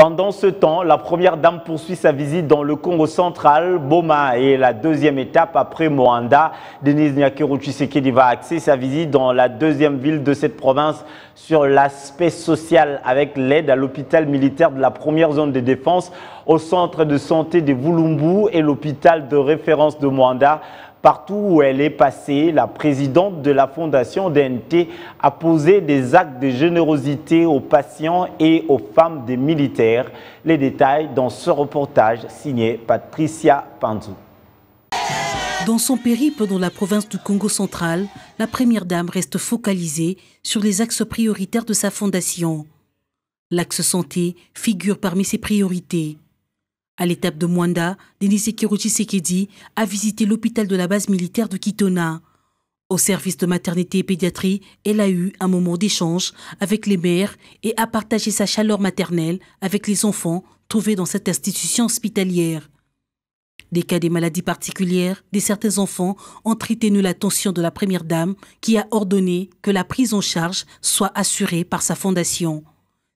Pendant ce temps, la première dame poursuit sa visite dans le Congo central, Boma, et la deuxième étape après Moanda. Denise Nyakero Tshisekedi va axer sa visite dans la deuxième ville de cette province sur l'aspect social avec l'aide à l'hôpital militaire de la première zone de défense, au centre de santé de Vulumbu et l'hôpital de référence de Moanda. Partout où elle est passée, la présidente de la fondation DNT a posé des actes de générosité aux patients et aux femmes des militaires. Les détails dans ce reportage signé Patricia Panzou. Dans son périple dans la province du Congo central, la première dame reste focalisée sur les axes prioritaires de sa fondation. L'axe santé figure parmi ses priorités. À l'étape de Moanda, Denise Nyakero Tshisekedi a visité l'hôpital de la base militaire de Kitona. Au service de maternité et pédiatrie, elle a eu un moment d'échange avec les mères et a partagé sa chaleur maternelle avec les enfants trouvés dans cette institution hospitalière. Des cas des maladies particulières de certains enfants ont retenu l'attention de la première dame qui a ordonné que la prise en charge soit assurée par sa fondation.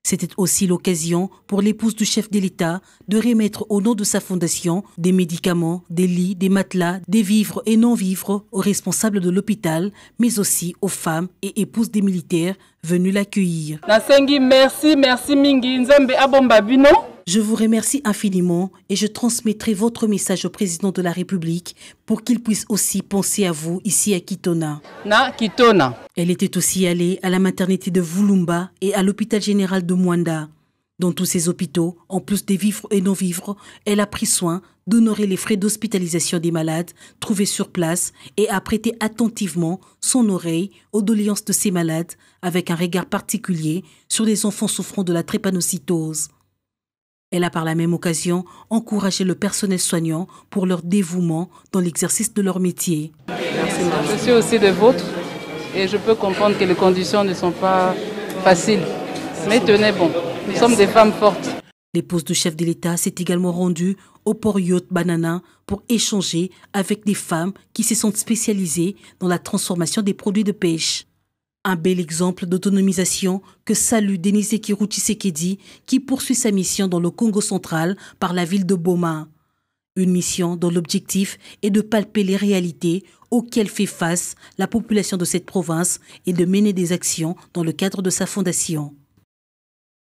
C'était aussi l'occasion pour l'épouse du chef de l'État de remettre au nom de sa fondation des médicaments, des lits, des matelas, des vivres et non-vivres aux responsables de l'hôpital, mais aussi aux femmes et épouses des militaires venus l'accueillir. Merci Mingi Nzambe abomba bino. Je vous remercie infiniment et je transmettrai votre message au président de la République pour qu'il puisse aussi penser à vous ici à Kitona. Elle était aussi allée à la maternité de Vulumba et à l'hôpital général de Moanda. Dans tous ces hôpitaux, en plus des vivres et non-vivres, elle a pris soin d'honorer les frais d'hospitalisation des malades trouvés sur place et a prêté attentivement son oreille aux doléances de ces malades avec un regard particulier sur les enfants souffrant de la drépanocytose. Elle a par la même occasion encouragé le personnel soignant pour leur dévouement dans l'exercice de leur métier. Merci. Je suis aussi de vôtres et je peux comprendre que les conditions ne sont pas faciles. Mais tenez bon, nous sommes des femmes fortes. L'épouse du chef de l'État s'est également rendue au port Yacht Banana pour échanger avec des femmes qui se sont spécialisées dans la transformation des produits de pêche. Un bel exemple d'autonomisation que salue Denise Nyakero Tshisekedi qui poursuit sa mission dans le Congo central par la ville de Boma. Une mission dont l'objectif est de palper les réalités auxquelles fait face la population de cette province et de mener des actions dans le cadre de sa fondation.